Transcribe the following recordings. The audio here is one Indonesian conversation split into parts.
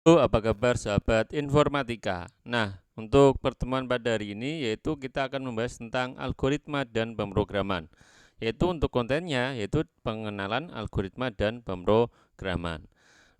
Halo, apa kabar sahabat informatika? Nah, untuk pertemuan pada hari ini yaitu kita akan membahas tentang algoritma dan pemrograman. Yaitu untuk kontennya yaitu pengenalan algoritma dan pemrograman.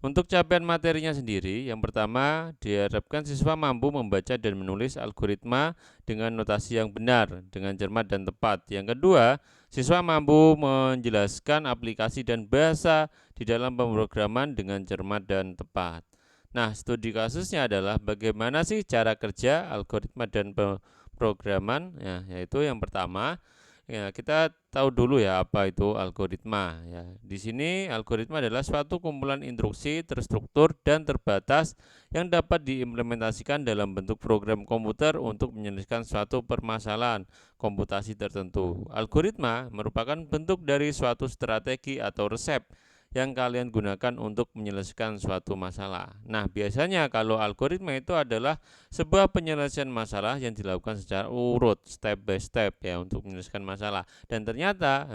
Untuk capaian materinya sendiri, yang pertama diharapkan siswa mampu membaca dan menulis algoritma dengan notasi yang benar, dengan cermat dan tepat. Yang kedua, siswa mampu menjelaskan aplikasi dan bahasa di dalam pemrograman dengan cermat dan tepat. Nah, studi kasusnya adalah bagaimana sih cara kerja algoritma dan pemrograman. Ya, yaitu yang pertama, ya, kita tahu dulu ya apa itu algoritma ya. Di sini algoritma adalah suatu kumpulan instruksi terstruktur dan terbatas yang dapat diimplementasikan dalam bentuk program komputer untuk menyelesaikan suatu permasalahan komputasi tertentu. Algoritma merupakan bentuk dari suatu strategi atau resep yang kalian gunakan untuk menyelesaikan suatu masalah. Nah, biasanya kalau algoritma itu adalah sebuah penyelesaian masalah yang dilakukan secara urut, step by step ya untuk menyelesaikan masalah. Dan ternyata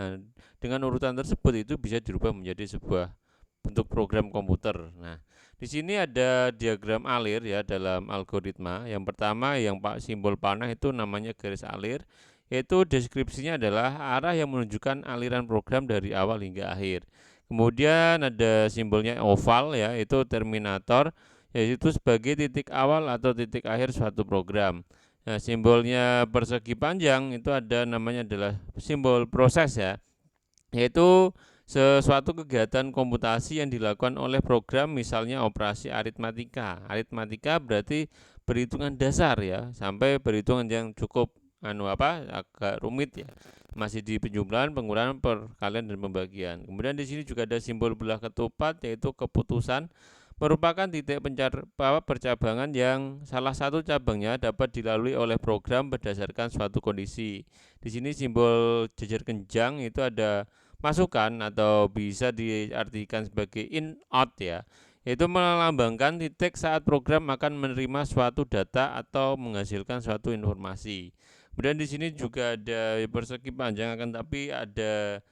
dengan urutan tersebut itu bisa dirubah menjadi sebuah bentuk program komputer. Nah, di sini ada diagram alir ya dalam algoritma. Yang pertama yang Pak simbol panah itu namanya garis alir, yaitu deskripsinya adalah arah yang menunjukkan aliran program dari awal hingga akhir. Kemudian ada simbolnya oval ya, itu terminator, yaitu sebagai titik awal atau titik akhir suatu program. Nah, simbolnya persegi panjang itu ada namanya adalah simbol proses ya, yaitu sesuatu kegiatan komputasi yang dilakukan oleh program, misalnya operasi aritmatika. Aritmatika berarti perhitungan dasar ya, sampai perhitungan yang cukup agak rumit ya. Masih di penjumlahan, pengurangan, perkalian dan pembagian. Kemudian di sini juga ada simbol belah ketupat yaitu keputusan, merupakan titik percabangan yang salah satu cabangnya dapat dilalui oleh program berdasarkan suatu kondisi. Di sini simbol jejer kenjang itu ada masukan atau bisa diartikan sebagai in out ya, yaitu melambangkan titik saat program akan menerima suatu data atau menghasilkan suatu informasi. Kemudian di sini juga ada persegi panjang, akan tapi ada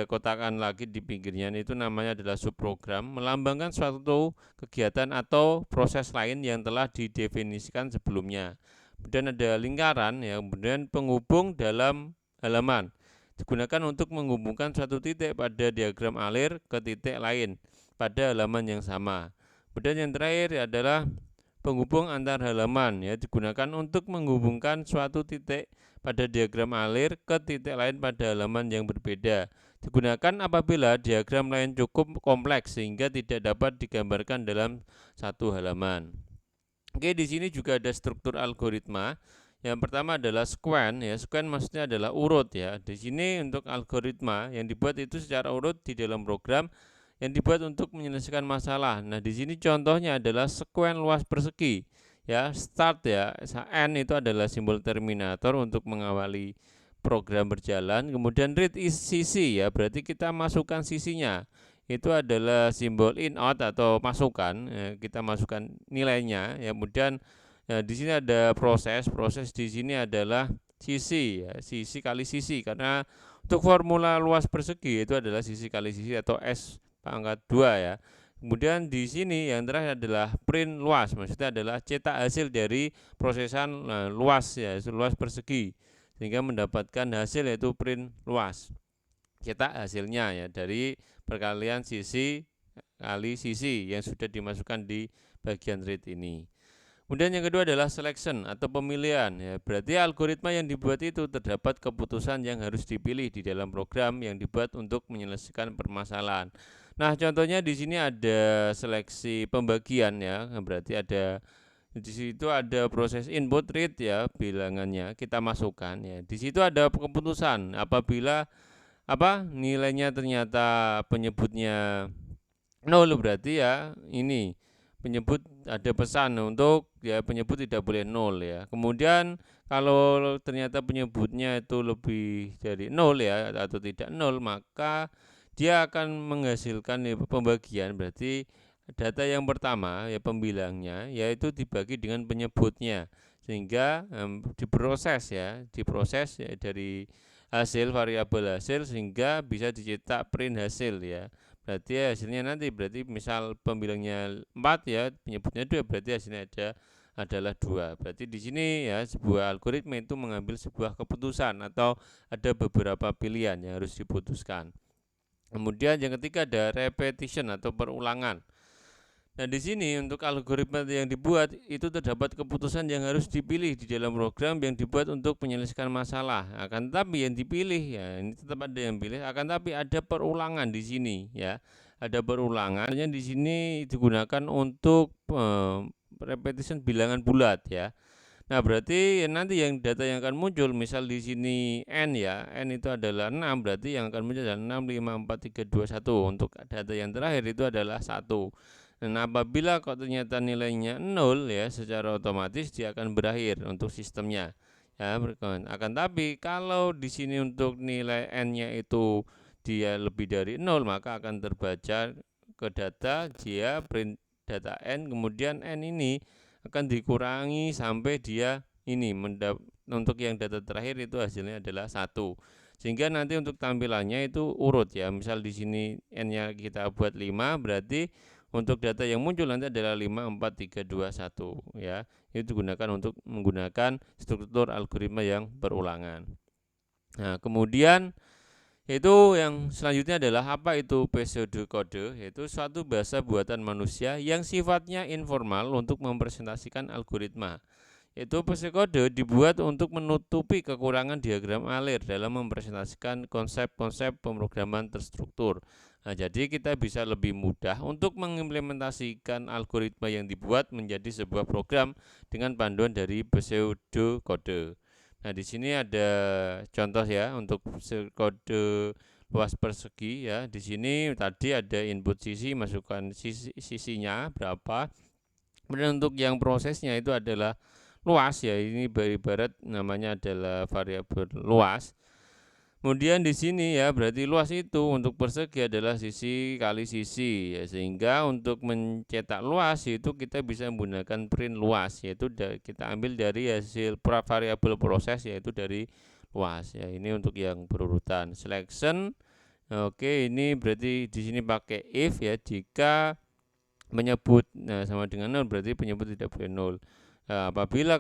kotakan lagi di pinggirnya, itu namanya adalah subprogram, melambangkan suatu kegiatan atau proses lain yang telah didefinisikan sebelumnya. Kemudian ada lingkaran ya, kemudian penghubung dalam halaman, digunakan untuk menghubungkan suatu titik pada diagram alir ke titik lain pada halaman yang sama. Kemudian yang terakhir adalah penghubung antar halaman ya, digunakan untuk menghubungkan suatu titik pada diagram alir ke titik lain pada halaman yang berbeda. Digunakan apabila diagram lain cukup kompleks sehingga tidak dapat digambarkan dalam satu halaman. Oke, di sini juga ada struktur algoritma. Yang pertama adalah sequence ya. Sequence maksudnya adalah urut ya. Di sini untuk algoritma yang dibuat itu secara urut di dalam program yang dibuat untuk menyelesaikan masalah. Nah, di sini contohnya adalah sekuen luas persegi. Ya, start ya. N itu adalah simbol terminator untuk mengawali program berjalan. Kemudian read is sisi ya, berarti kita masukkan sisinya. Itu adalah simbol in out atau masukan. Ya, kita masukkan nilainya. Ya, kemudian ya, di sini ada proses. Proses di sini adalah sisi ya, sisi kali sisi, karena untuk formula luas persegi itu adalah sisi kali sisi atau S pangkat 2 ya. Kemudian di sini yang terakhir adalah print luas, maksudnya adalah cetak hasil dari prosesan luas ya, luas persegi, sehingga mendapatkan hasil yaitu print luas. Cetak hasilnya ya dari perkalian sisi kali sisi yang sudah dimasukkan di bagian read ini. Kemudian yang kedua adalah selection atau pemilihan ya. Berarti algoritma yang dibuat itu terdapat keputusan yang harus dipilih di dalam program yang dibuat untuk menyelesaikan permasalahan. Nah, contohnya di sini ada seleksi pembagian ya. Berarti ada di situ ada proses input read ya, bilangannya kita masukkan ya. Di situ ada keputusan apabila nilainya ternyata penyebutnya nol, berarti ya ini penyebut ada pesan untuk ya penyebut tidak boleh nol ya. Kemudian kalau ternyata penyebutnya itu lebih dari nol ya atau tidak nol, maka dia akan menghasilkan ya, pembagian, berarti data yang pertama ya pembilangnya yaitu dibagi dengan penyebutnya, sehingga diproses ya dari hasil variabel hasil sehingga bisa dicetak print hasil ya. berarti hasilnya nanti berarti misal pembilangnya 4 ya, penyebutnya 2 berarti hasilnya adalah 2. Berarti di sini ya sebuah algoritma itu mengambil sebuah keputusan atau ada beberapa pilihan yang harus diputuskan. Kemudian yang ketiga ada repetition atau perulangan. Nah, di sini untuk algoritma yang dibuat itu terdapat keputusan yang harus dipilih di dalam program yang dibuat untuk menyelesaikan masalah. Akan tetapi yang dipilih ya ini tetap ada yang pilih. Akan tetapi ada perulangan di sini ya. Ada perulangan. Di sini digunakan untuk repetition bilangan bulat ya. Nah, berarti nanti yang data yang akan muncul misal di sini n ya. N itu adalah 6, berarti yang akan muncul adalah 6 5 4 3 2 1. Untuk data yang terakhir itu adalah 1. Dan apabila kok ternyata nilainya 0 ya, secara otomatis dia akan berakhir untuk sistemnya. Ya, akan tapi kalau di sini untuk nilai n-nya itu dia lebih dari 0, maka akan terbaca ke data, dia print data n, kemudian n ini akan dikurangi sampai dia ini untuk yang data terakhir itu hasilnya adalah 1. Sehingga nanti untuk tampilannya itu urut ya. Misal di sini n-nya kita buat 5, berarti untuk data yang muncul nanti adalah 5 4 3 2 1 ya. Itu digunakan untuk menggunakan struktur algoritma yang berulangan. Nah, kemudian itu yang selanjutnya adalah apa itu pseudokode, yaitu suatu bahasa buatan manusia yang sifatnya informal untuk mempresentasikan algoritma. Yaitu pseudokode dibuat untuk menutupi kekurangan diagram alir dalam mempresentasikan konsep-konsep pemrograman terstruktur. Nah, jadi kita bisa lebih mudah untuk mengimplementasikan algoritma yang dibuat menjadi sebuah program dengan panduan dari pseudokode. Nah, di sini ada contoh ya untuk pseudokode luas persegi ya. Di sini tadi ada input sisi, masukkan sisinya berapa. Kemudian untuk yang prosesnya itu adalah luas ya, ini ibarat namanya adalah variabel luas. Kemudian di sini ya berarti luas itu untuk persegi adalah sisi kali sisi ya, sehingga untuk mencetak luas itu kita bisa menggunakan print luas, yaitu kita ambil dari hasil variabel proses yaitu dari luas ya. Ini untuk yang berurutan selection. Oke, ini berarti di sini pakai if ya, jika menyebut sama dengan 0 berarti penyebut tidak boleh 0. Apabila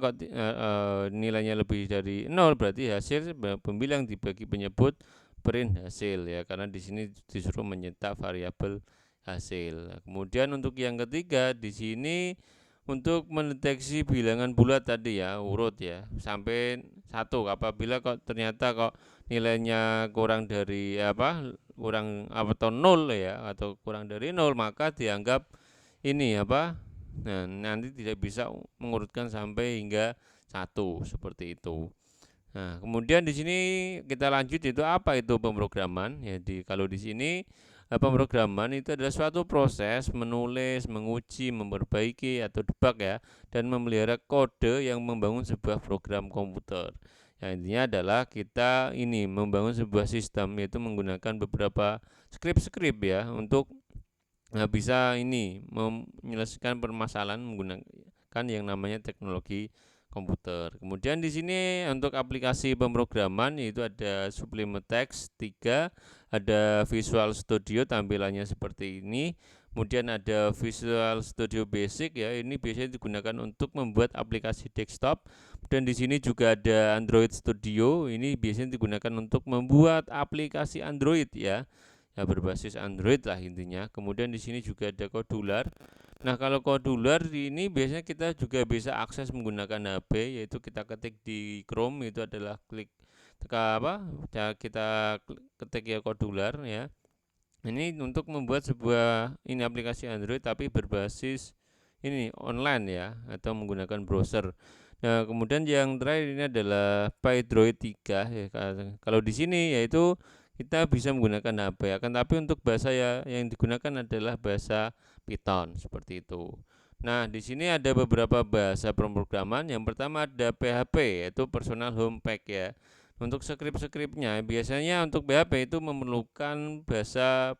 nilainya lebih dari 0 berarti hasil pembilang dibagi penyebut print hasil ya, karena di sini disuruh mencetak variabel hasil. Kemudian untuk yang ketiga di sini untuk mendeteksi bilangan bulat tadi ya, urut ya sampai 1. Apabila ternyata nilainya kurang dari kurang atau 0 ya, atau kurang dari 0, maka dianggap ini nah, nanti tidak bisa mengurutkan sampai hingga 1 seperti itu. Nah, kemudian di sini kita lanjut, itu apa itu pemrograman? Ya, kalau di sini pemrograman itu adalah suatu proses menulis, menguji, memperbaiki atau debug ya, dan memelihara kode yang membangun sebuah program komputer. Yang intinya adalah kita ini membangun sebuah sistem, yaitu menggunakan beberapa script ya untuk bisa ini menyelesaikan permasalahan menggunakan yang namanya teknologi komputer. Kemudian di sini untuk aplikasi pemrograman itu ada Sublime Text 3, ada Visual Studio tampilannya seperti ini. Kemudian ada Visual Studio Basic ya, ini biasanya digunakan untuk membuat aplikasi desktop. Dan di sini juga ada Android Studio, ini biasanya digunakan untuk membuat aplikasi Android ya. Ya, berbasis Android lah intinya. Kemudian di sini juga ada Kodular. Nah, kalau Kodular ini biasanya kita juga bisa akses menggunakan HP, yaitu kita ketik di Chrome, itu adalah kita ketik ya Kodular ya. Ini untuk membuat sebuah ini aplikasi Android tapi berbasis ini online ya, atau menggunakan browser. Nah, kemudian yang terakhir ini adalah PyDroid 3 ya. Kalau di sini yaitu kita bisa menggunakan HP, akan tapi untuk bahasa yang digunakan adalah bahasa Python seperti itu. Nah, di sini ada beberapa bahasa pemrograman. Yang pertama ada PHP, yaitu Personal Home Pack ya. Untuk skrip-skripnya biasanya untuk PHP itu memerlukan bahasa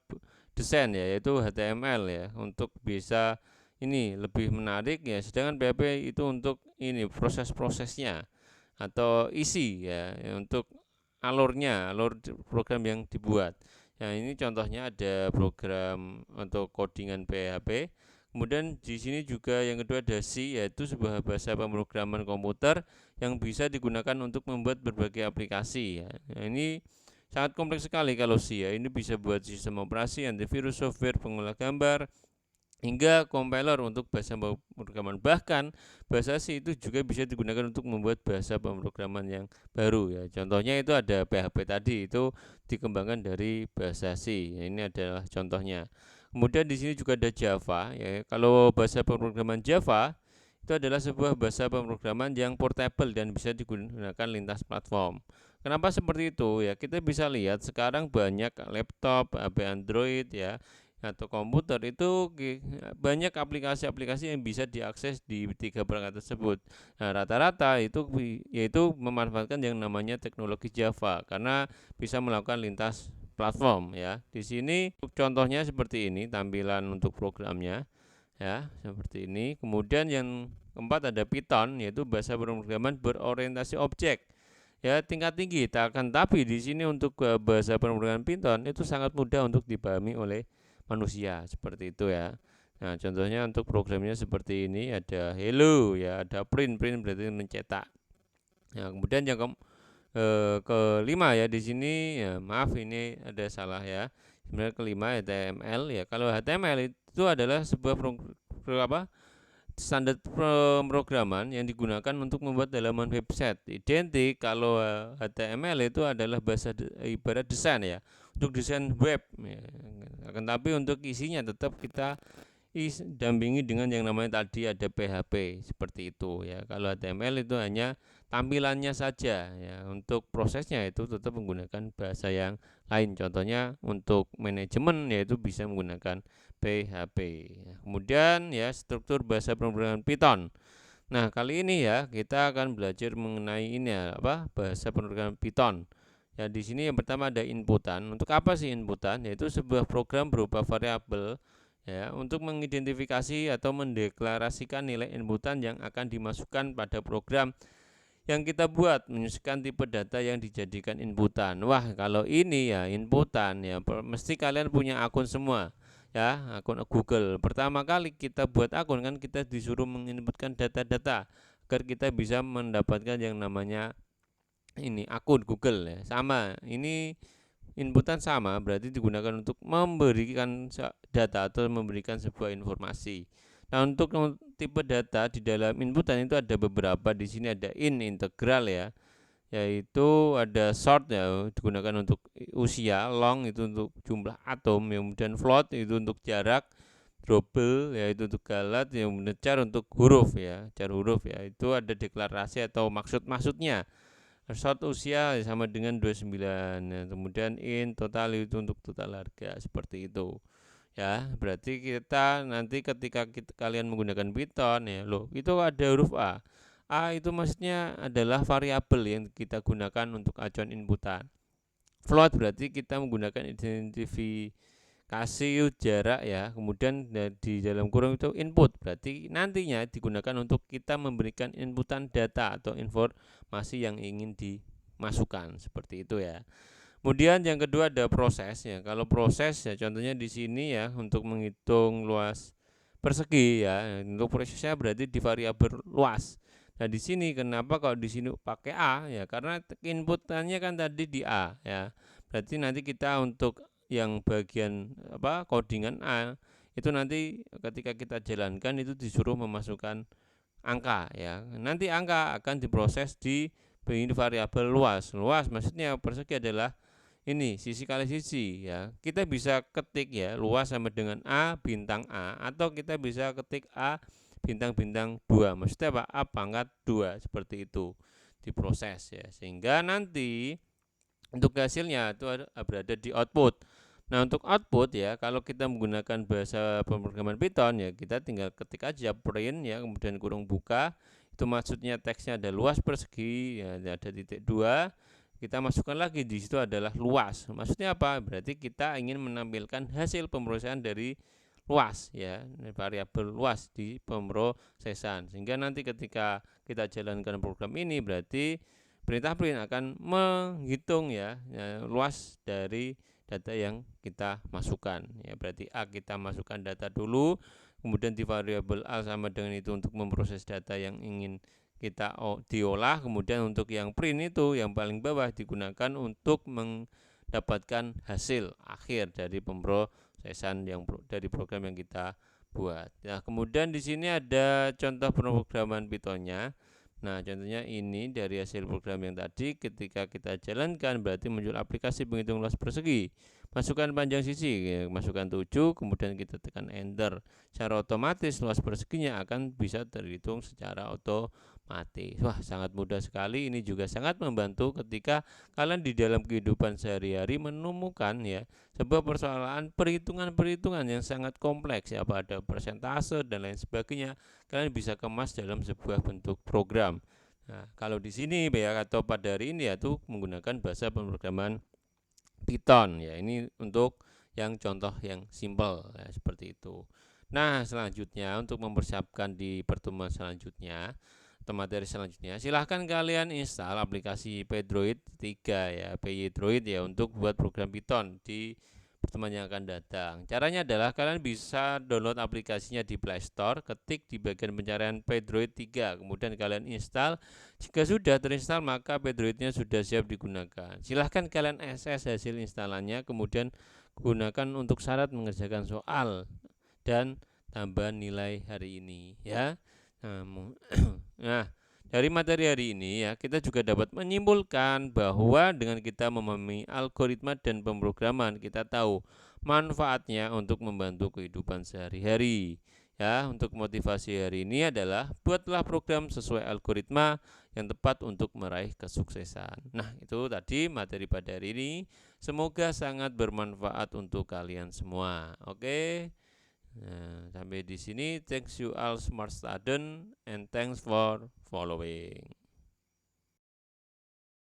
desain ya, yaitu HTML ya, untuk bisa ini lebih menarik ya. Sedangkan PHP itu untuk ini proses-prosesnya atau isi ya, untuk alur program yang dibuat. Ya, ini contohnya ada program untuk codingan PHP. Kemudian di sini juga yang kedua ada C, yaitu sebuah bahasa pemrograman komputer yang bisa digunakan untuk membuat berbagai aplikasi ya. Nah, ini sangat kompleks sekali kalau C ya. Ini bisa buat sistem operasi, antivirus, software, pengolah gambar, hingga compiler untuk bahasa pemrograman. Bahkan bahasa C itu juga bisa digunakan untuk membuat bahasa pemrograman yang baru ya. Contohnya itu ada PHP tadi, itu dikembangkan dari bahasa C. Ini adalah contohnya. Kemudian di sini juga ada Java ya. Kalau bahasa pemrograman Java itu adalah sebuah bahasa pemrograman yang portable dan bisa digunakan lintas platform. Kenapa seperti itu ya? Kita bisa lihat sekarang banyak laptop, HP Android ya, atau komputer itu banyak aplikasi-aplikasi yang bisa diakses di tiga perangkat tersebut. Nah, rata-rata itu yaitu memanfaatkan yang namanya teknologi Java karena bisa melakukan lintas platform ya. Di sini contohnya seperti ini tampilan untuk programnya ya, seperti ini. Kemudian yang keempat ada Python, yaitu bahasa pemrograman berorientasi objek. Ya, tingkat tinggi. Akan tapi di sini untuk bahasa pemrograman Python itu sangat mudah untuk dipahami oleh manusia, seperti itu ya. Nah, contohnya untuk programnya seperti ini, ada hello ya, ada print berarti mencetak. Nah, kemudian yang kelima ya di sini ya, maaf ini ada salah ya. Sebenarnya kelima HTML ya. Kalau HTML itu adalah sebuah standar pemrograman yang digunakan untuk membuat halaman website. Identik kalau HTML itu adalah bahasa ibarat desain ya, untuk desain web ya. Akan tapi untuk isinya tetap kita dampingi dengan yang namanya tadi ada PHP seperti itu ya. Kalau HTML itu hanya tampilannya saja ya. Untuk prosesnya itu tetap menggunakan bahasa yang lain. Contohnya untuk manajemen yaitu bisa menggunakan PHP. Kemudian ya struktur bahasa pemrograman Python. Nah, kali ini ya kita akan belajar mengenai ini ya, bahasa pemrograman Python. Ya, di sini yang pertama ada inputan. Untuk apa sih inputan? Yaitu sebuah program berupa variabel ya untuk mengidentifikasi atau mendeklarasikan nilai inputan yang akan dimasukkan pada program yang kita buat, menyusun tipe data yang dijadikan inputan. Wah, kalau ini ya inputan ya mesti kalian punya akun semua ya, akun Google. Pertama kali kita buat akun kan kita disuruh menginputkan data-data agar kita bisa mendapatkan yang namanya ini akun Google ya. Sama, ini inputan sama berarti digunakan untuk memberikan data atau memberikan sebuah informasi. Nah, untuk tipe data di dalam inputan itu ada beberapa. Di sini ada integral ya, yaitu ada short ya digunakan untuk usia, long itu untuk jumlah atom, kemudian float itu untuk jarak, double yaitu untuk galat, yang char untuk huruf ya, char huruf ya. Itu ada deklarasi atau maksudnya. Short usia sama dengan 29 ya, kemudian in total itu untuk total harga seperti itu ya. Berarti kita nanti ketika kalian menggunakan Python ya loh, itu ada huruf A itu maksudnya adalah variabel yang kita gunakan untuk acuan inputan. Float berarti kita menggunakan identifikasi jarak ya, kemudian di dalam kurung itu input berarti nantinya digunakan untuk kita memberikan inputan data atau informasi yang ingin dimasukkan, seperti itu ya. Kemudian yang kedua ada proses ya. Kalau proses ya contohnya di sini ya untuk menghitung luas persegi ya. Untuk prosesnya berarti di variabel luas. Nah, di sini kenapa kalau di sini pakai A ya? Karena inputannya kan tadi di A ya. Berarti nanti kita untuk yang bagian codingan A itu nanti ketika kita jalankan itu disuruh memasukkan angka ya. Nanti angka akan diproses di variabel luas. Luas maksudnya persegi adalah ini sisi kali sisi ya. Kita bisa ketik ya luas sama dengan A bintang A, atau kita bisa ketik A bintang-bintang 2. Maksudnya apa? A pangkat 2 seperti itu diproses ya. Sehingga nanti untuk hasilnya itu berada di output. Nah, untuk output ya kalau kita menggunakan bahasa pemrograman Python ya kita tinggal ketik aja print ya, kemudian kurung buka. Itu maksudnya teksnya ada luas persegi ya, ada titik 2. Kita masukkan lagi di situ adalah luas. Maksudnya apa? Berarti kita ingin menampilkan hasil pemrosesan dari luas ya, variabel luas di pemrosesan. Sehingga nanti ketika kita jalankan program ini berarti perintah print akan menghitung ya luas dari data yang kita masukkan. Ya, berarti A kita masukkan data dulu, kemudian di variabel A sama dengan itu untuk memproses data yang ingin kita diolah, kemudian untuk yang print itu yang paling bawah digunakan untuk mendapatkan hasil akhir dari pemrosesan yang dari program yang kita buat. Nah, kemudian di sini ada contoh pemrograman Python-nya. Nah, contohnya ini dari hasil program yang tadi, ketika kita jalankan berarti muncul aplikasi penghitung luas persegi. Masukkan panjang sisi, ya, masukkan 7, kemudian kita tekan enter. Secara otomatis luas perseginya akan bisa terhitung secara otomatis. Wah, sangat mudah sekali. Ini juga sangat membantu ketika kalian di dalam kehidupan sehari-hari menemukan ya sebuah persoalan perhitungan-perhitungan yang sangat kompleks, ya, ada persentase dan lain sebagainya. Kalian bisa kemas dalam sebuah bentuk program. Nah, kalau di sini ya atau pada hari ini ya tuh menggunakan bahasa pemrograman Python ya. Ini untuk yang contoh yang simple ya, seperti itu. Nah, selanjutnya untuk mempersiapkan di pertemuan selanjutnya atau materi selanjutnya, silahkan kalian install aplikasi PyDroid 3 ya, PyDroid ya, untuk buat program Python di pertemuan yang akan datang. Caranya adalah kalian bisa download aplikasinya di Play Store, ketik di bagian pencarian PyDroid 3, kemudian kalian install. Jika sudah terinstall maka PyDroid-nya sudah siap digunakan. Silahkan kalian akses hasil instalannya, kemudian gunakan untuk syarat mengerjakan soal dan tambahan nilai hari ini ya. Nah, dari materi hari ini ya, kita juga dapat menyimpulkan bahwa dengan kita memahami algoritma dan pemrograman, kita tahu manfaatnya untuk membantu kehidupan sehari-hari. Ya, untuk motivasi hari ini adalah buatlah program sesuai algoritma yang tepat untuk meraih kesuksesan. Nah, itu tadi materi pada hari ini. Semoga sangat bermanfaat untuk kalian semua. Oke. Nah, sampai di sini. Thanks you all smart student and thanks for following.